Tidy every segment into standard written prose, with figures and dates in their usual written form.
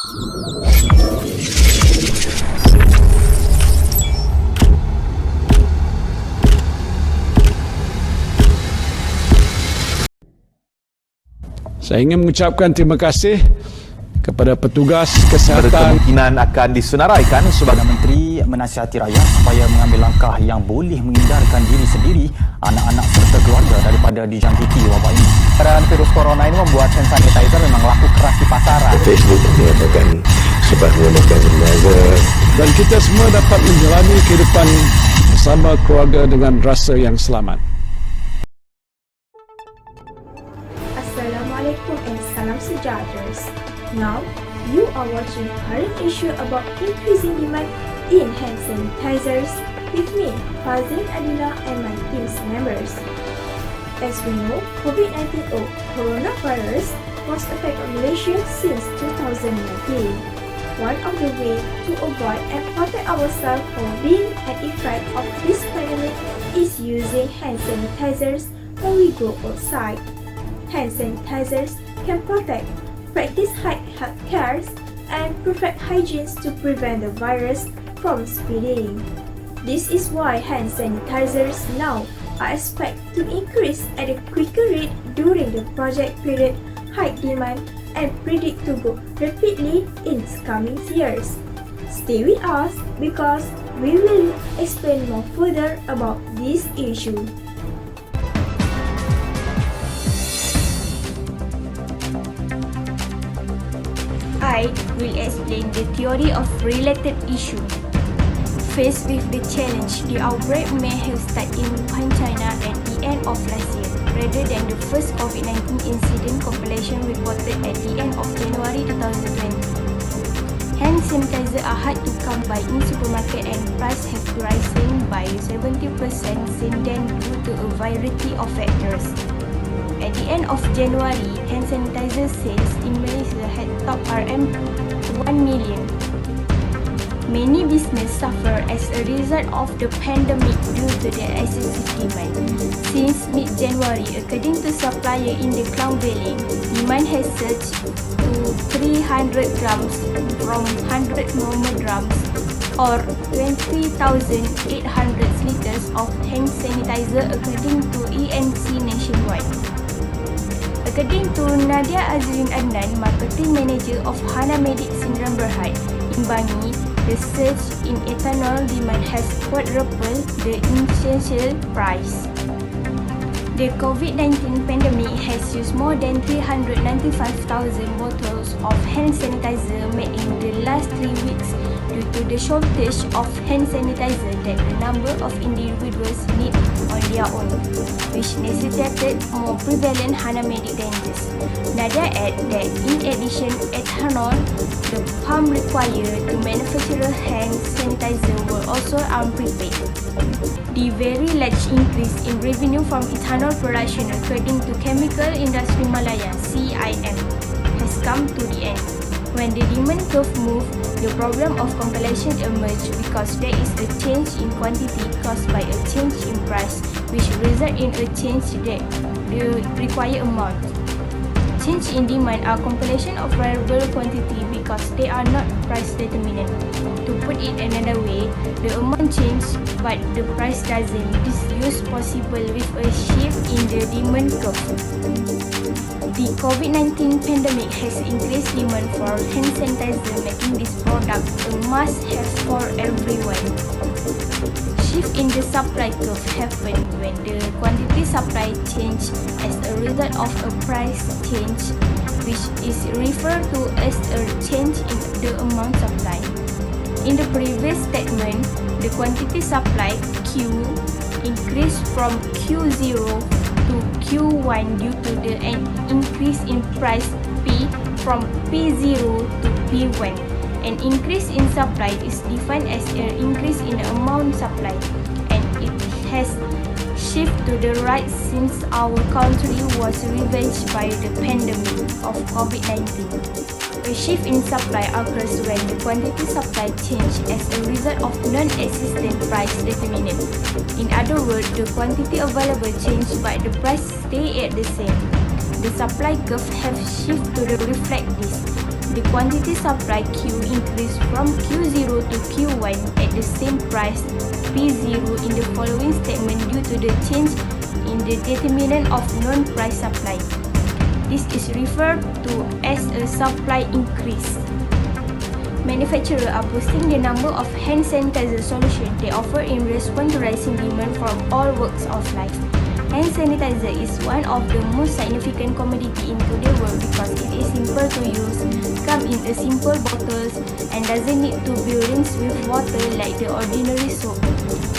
Saya ingin mengucapkan terima kasih kepada petugas kesihatan. Berkemungkinan akan disenaraikan sebagai Menteri menasihati rakyat supaya mengambil langkah yang boleh menghindarkan diri sendiri, anak-anak serta keluarga daripada dijangkiti wabak ini. Keadaan virus corona ini membuat hand sanitizer memang laku keras di pasaran. Facebook menyatakan sebab menggunakan sanitizer. Dan kita semua dapat menjalani kehidupan bersama keluarga dengan rasa yang selamat. Assalamualaikum and salam sejahtera. Now, you are watching current issue about increasing demand in hand sanitizers with me, Fazlin Adila and my team's members. As we know, COVID-19 or coronavirus was affected Malaysia since 2019. One of the ways to avoid and protect ourselves from being an effect of this pandemic is using hand sanitizers when we go outside. Hand sanitizers can practice health care and perfect hygiene to prevent the virus from spreading. This is why hand sanitizers now are expected to increase at a quicker rate during the project period, high demand, and predict to go rapidly in coming years. Stay with us because we will explain more further about this issue. I will explain the theory of related issue. Faced with the challenge, the outbreak may have started in Wuhan, China at the end of last year, rather than the first COVID-19 incident compilation reported at the end of January 2020. Hand sanitizer are hard to come by in supermarket and price have risen by 70% since then due to a variety of factors. At the end of January, hand sanitizer sales in Malaysia had topped RM1 million. Many businesses suffer as a result of the pandemic due to the excessive demand. Since mid-January, according to supplier in the Klang Valley, demand has surged to 300 drums from 100 normal drums or 20,800 liters of hand sanitizer according to ENC nationwide. According to Nadia Azrin Adnan, marketing manager of Hana Medic Syndrome Berhad, in Bangi, the surge in ethanol demand has quadrupled the initial price. The COVID-19 pandemic has used more than 395,000 bottles of hand sanitizer made in the last 3 weeks due to the shortage of hand sanitizer that the number of individuals need on their own, which necessitated more prevalent Hana Medic ranges. Nadia added that in addition, ethanol, the pump required to manufacture hand sanitizer were also unprepaid. The very large increase in revenue from ethanol production according to Chemical Industry Malaya (CIM) has come to the end. When the demand curve moved, the problem of compilation emerged because there is a change in quantity caused by a change in price, which result in a change that the required amount. Change in demand are compilation of variable quantity because they are not price determinant. To put it another way, the amount changes but the price doesn't. This is possible with a shift in the demand curve. The COVID-19 pandemic has increased demand for hand sanitizer, making this product a must-have for everyone. Shift in the supply curve happened when the quantity supply changed as a result of a price change, which is referred to as a change in the amount supply. In the previous statement, the quantity supply Q increased from Q0 to Q1 due to the increase in price P from P0 to P1. An increase in supply is defined as an increase in the amount supply, and it has shifted to the right since our country was ravaged by the pandemic of COVID-19. A shift in supply occurs when the quantity supply changes as a result of non-existent price determinant. In other words, the quantity available changes but the price stays at the same. The supply curve have shifted to reflect this. The quantity supply Q increased from Q0 to Q1 at the same price P0 in the following statement due to the change in the determinant of non-price supply. This is referred to as a supply increase. Manufacturers are boosting the number of hand sanitizer solutions they offer in response to rising demand from all walks of life. Hand sanitizer is one of the most significant commodity in today's world because it is simple to use, come in a simple bottles, and doesn't need to be rinsed with water like the ordinary soap.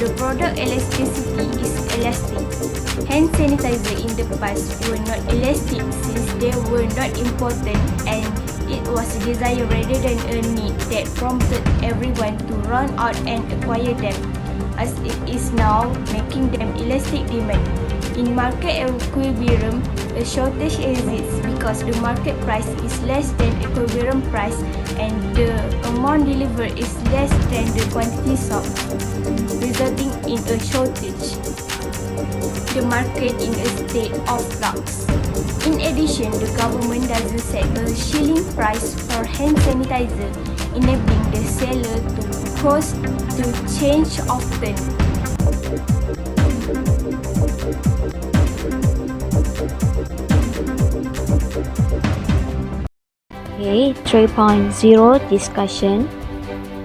The product elasticity is elastic. Hand sanitizer in the past were not elastic since they were not important and it was a desire rather than a need that prompted everyone to run out and acquire them, as it is now making them elastic demand. In market equilibrium, a shortage exists because the market price is less than equilibrium price and the amount delivered is less than the quantity sold, resulting in a shortage. The market in a state of flux. In addition, the government doesn't set a ceiling price for hand sanitizer, enabling the seller to cost to change often. Okay, 3.0 discussion.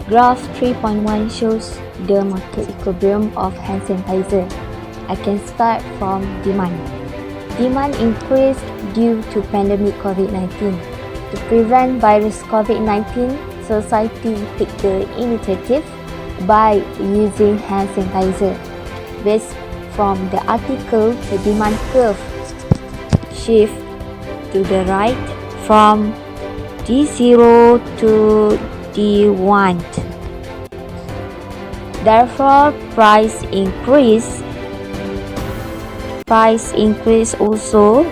Graph 3.1 shows the market equilibrium of hand sanitizer. I can start from demand. Demand increased due to pandemic COVID-19. To prevent virus COVID-19, society took the initiative by using hand sanitizer. Based from the article, the demand curve shift to the right from D0 to D1. Therefore, price increase also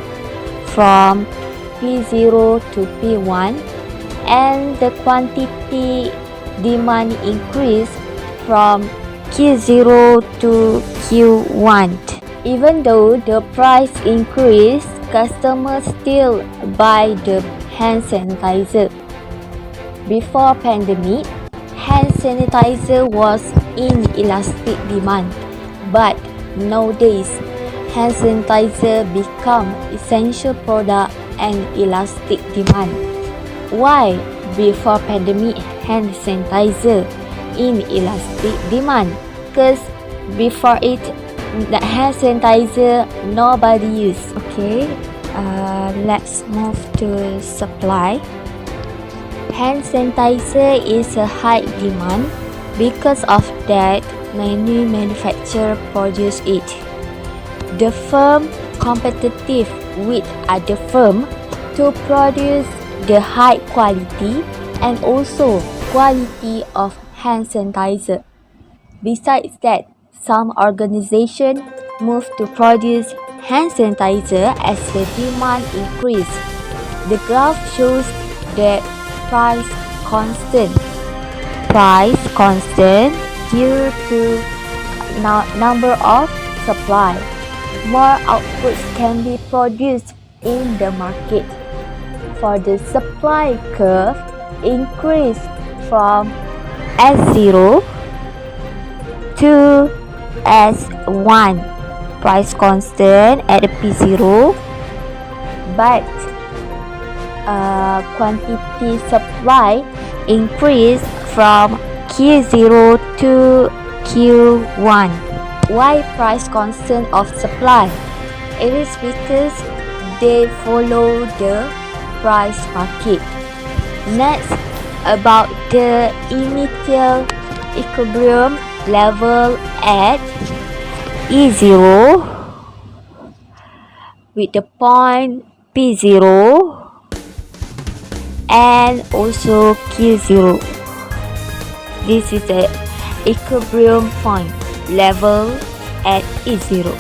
from P0 to P1, and the quantity demand increase from Q0 to Q1. Even though the price increase, customers still buy the hand sanitizer. Before pandemic, hand sanitizer was in elastic demand, but nowadays hand sanitizer become essential product and elastic demand. Why before pandemic hand sanitizer in elastic demand? Because before it, the hand sanitizer nobody use. Okay, let's move to supply. Hand sanitizer is a high demand. Because of that, many manufacturers produce it. The firm competitive with other firm to produce the high quality and also quality of hand sanitizer. Besides that, some organizations move to produce hand sanitizer as the demand increase. The graph shows that price constant due to number of supply. More outputs can be produced in the market. For the supply curve, increase from S0 to S1, price constant at P0, but quantity supply increase from Q0 to Q1. Why price constant of supply? It is because they follow the price market. Next, about the initial equilibrium level at E0 with the point P0 and also Q0. This is the equilibrium point level at E0.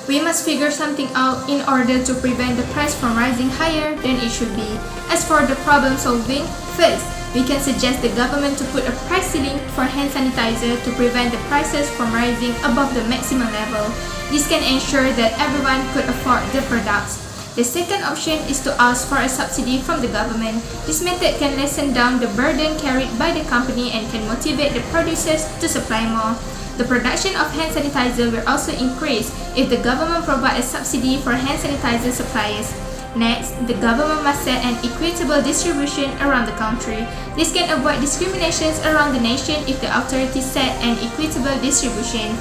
We must figure something out in order to prevent the price from rising higher than it should be. As for the problem solving, first, we can suggest the government to put a price ceiling for hand sanitizer to prevent the prices from rising above the maximum level. This can ensure that everyone could afford the products. The second option is to ask for a subsidy from the government. This method can lessen down the burden carried by the company and can motivate the producers to supply more. The production of hand sanitizer will also increase if the government provides a subsidy for hand sanitizer suppliers. Next, the government must set an equitable distribution around the country. This can avoid discriminations around the nation if the authorities set an equitable distribution.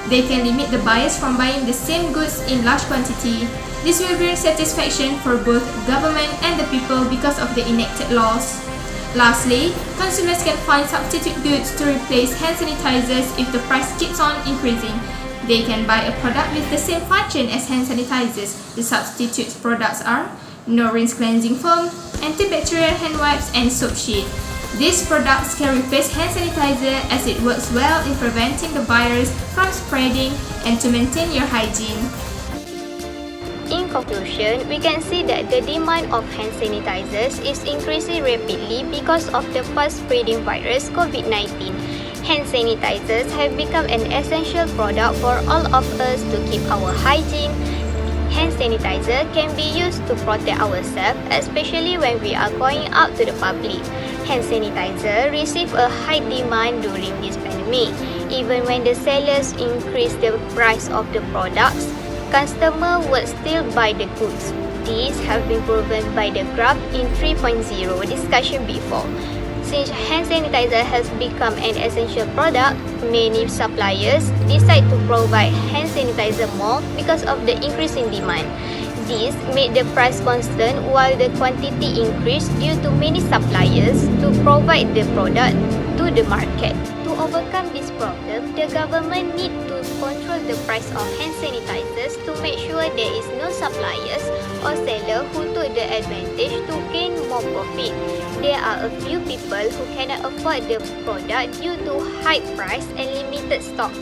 They can limit the buyers from buying the same goods in large quantity. This will bring satisfaction for both government and the people because of the enacted laws. Lastly, consumers can find substitute goods to replace hand sanitizers if the price keeps on increasing. They can buy a product with the same function as hand sanitizers. The substitute products are no-rinse cleansing foam, antibacterial hand wipes, and soap sheet. These products can replace hand sanitizer as it works well in preventing the virus from spreading and to maintain your hygiene. In conclusion, we can see that the demand of hand sanitizers is increasing rapidly because of the fast-spreading virus COVID-19. Hand sanitizers have become an essential product for all of us to keep our hygiene. Hand sanitizer can be used to protect ourselves, especially when we are going out to the public. Hand sanitizer receive a high demand during this pandemic. Even when the sellers increase the price of the products, customers would still buy the goods. These have been proven by the graph in 3.0 discussion before. Since hand sanitizer has become an essential product, many suppliers decide to provide hand sanitizer more because of the increase in demand. This made the price constant while the quantity increased due to many suppliers to provide the product to the market. To overcome this problem, the government need to control the price of hand sanitizers to make sure there is no suppliers or seller who took the advantage to gain more profit. There are a few people who cannot afford the product due to high price and limited stocks.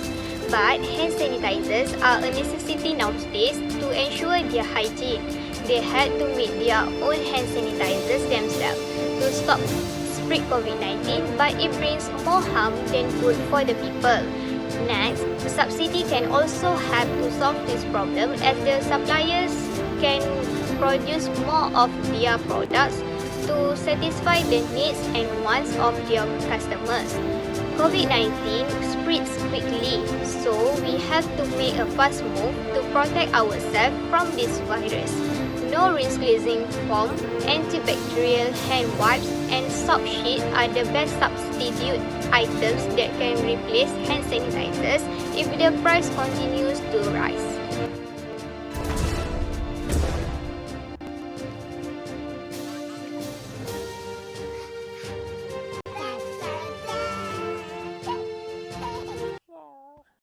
But hand sanitizers are a necessity nowadays to ensure their hygiene. They had to make their own hand sanitizers themselves to stop spread COVID-19, but it brings more harm than good for the people. Next, subsidy can also help to solve this problem as the suppliers can produce more of their products to satisfy the needs and wants of their customers. COVID-19 spreads quickly, so we have to make a fast move to protect ourselves from this virus. No-rinse cleansing foam, antibacterial hand wipes, and soap sheet are the best substitute items that can replace hand sanitizers if the price continues to rise.